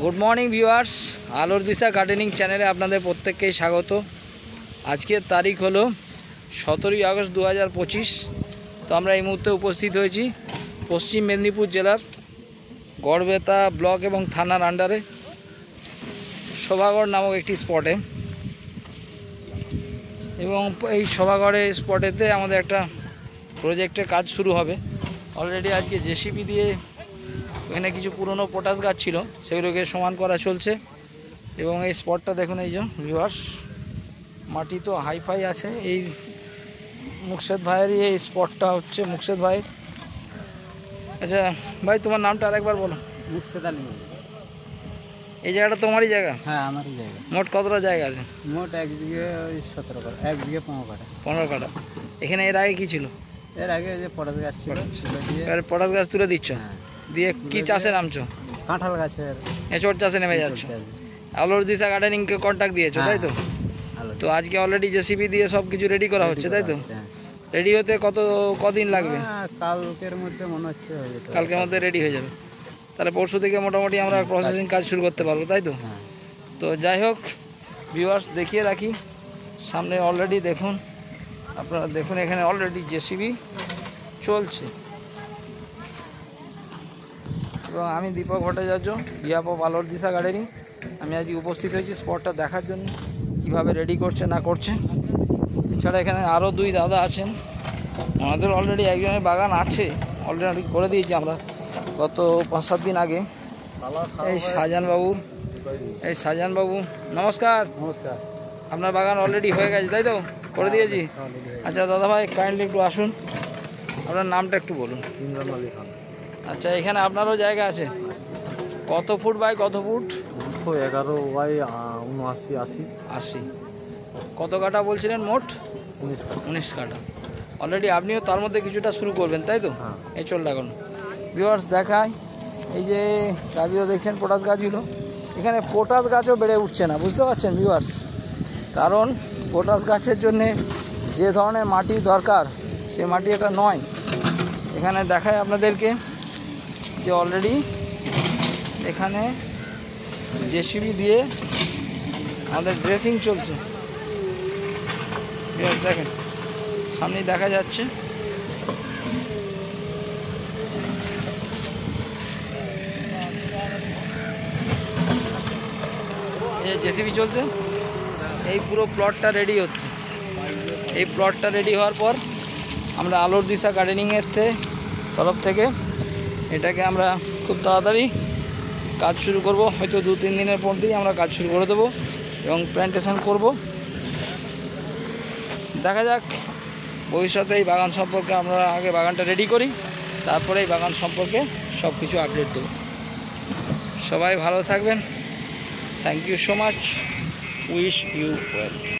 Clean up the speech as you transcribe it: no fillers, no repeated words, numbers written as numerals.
Good morning viewers आलोर दिशा gardening चैनले आपनादेर प्रत्येकके स्वागत। आजकेर तारीख हलो 17 আগস্ট 2025। तो आमरा এই মুহূর্তে উপস্থিত হয়েছি পশ্চিম মেদিনীপুর জেলার গড়বেতা ব্লক এবং থানার আন্ডারে শোভাগড় নামক একটি স্পটে এবং এই শোভাগড়ের স্পটেতে আমাদের একটা প্রজেক্টের কাজ শুরু হবে। অলরেডি আজকে জেসিবি দিয়ে এখানে কিছু পুরনো পটাশ গাছ ছিল সেগুলোকে সমান করা চলছে এবং এই স্পটটা দেখুন। এই যে ভিউয়ার্স মাটি তো হাইফাই আছে। এই মুকশেদ ভাইয়েরই এই স্পটটা হচ্ছে মুকশেদ ভাই। আচ্ছা ভাই তোমার নামটা আরেকবার বলো। মুকশেদ আলী। এই জায়গাটা তোমারই জায়গা? হ্যাঁ আমারই জায়গা। মোট কতটা জায়গা আছে? মোট এক বিঘে 17 কাঠা, এক বিঘে 15 কাঠা। 15 কাঠা। এখানে এর আগে কি ছিল? এর আগে যে পটাশ গাছ ছিল দিয়ে এর পটাশ গাছ তুলে দিচ্ছ? দিয়ে কি চাষে নামছো? কাঁঠাল গাছের এঁচড় চাষে নেমে যাচ্ছ। আলোর দিশা গার্ডেনিংকে কন্ট্যাক্ট দিয়েছো তাই তো? তো আজকে অলরেডি জেসিবি দিয়ে সব কিছু রেডি করা হচ্ছে তাই তো? রেডি হতে কদিন লাগবে? কালকের মধ্যে মনে হচ্ছে হয়ে যেতে। কালকের মধ্যে রেডি হয়ে যাবে। তাহলে পরশু থেকে মোটামুটি আমরা প্রসেসিং কাজ শুরু করতে পারবো তাই তো? তো যাই হোক ভিউয়ার্স দেখিয়ে রাখি সামনে অলরেডি দেখুন, আপনারা দেখুন এখানে অলরেডি জেসিবি চলছে এবং আমি দীপক ভট্টাচার্য বিহাফ অফ আলোর দিশা গার্ডেনিং। আমি আজকে উপস্থিত হয়েছি স্পটটা দেখার জন্য কীভাবে রেডি করছে না করছে। এছাড়া এখানে আরও দুই দাদা আছেন, আমাদের অলরেডি একজনের বাগান আছে, অলরেডি করে দিয়েছি আমরা গত 5-7 দিন আগে। এই শাহজাহানবাবু নমস্কার। নমস্কার। আপনার বাগান অলরেডি হয়ে গেছে তাই তো? করে দিয়েছি। আচ্ছা দাদা ভাই কাইন্ডলি একটু আসুন, আপনার নামটা একটু বলুন। ইমরান আলী খান। আচ্ছা এখানে আপনারও জায়গা আছে? কত ফুট বাই কত ফুট? 211 বাই 79 80। কত কাঠা বলছিলেন মোট? 19 কাঠা। অলরেডি আপনিও তার মধ্যে কিছুটা শুরু করবেন তাই তো? এই চল লাগানো। ভিউয়ার্স দেখায় এই যে গাছগুলো দেখছেন পটাশ গাছগুলো, এখানে পটাশ গাছও বেড়ে উঠছে না, বুঝতে পারছেন ভিউয়ার্স? কারণ পটাশ গাছের জন্যে যে ধরনের মাটি দরকার সে মাটি এটা নয়। এখানে দেখায় আপনাদেরকে যে অলরেডি এখানে জেসিবি দিয়ে আমাদের ড্রেসিং চলছে। দেখেন সামনেই দেখা যাচ্ছে। এই জেসিবি চলছে, এই পুরো প্লটটা রেডি হচ্ছে। এই প্লটটা রেডি হওয়ার পর আমরা আলোর দিশা গার্ডেনিংয়ের তরফ থেকে এটাকে আমরা খুব তাড়াতাড়ি কাজ শুরু করব। হয়তো 2-3 দিনের মধ্যেই আমরা কাজ শুরু করে দেবো এবং প্ল্যান্টেশন করব। দেখা যাক ভবিষ্যতে এই বাগান সম্পর্কে আমরা আগে বাগানটা রেডি করি, তারপরে এই বাগান সম্পর্কে সব কিছু আপডেট দেব। সবাই ভালো থাকবেন। Thank you so much. Wish you well.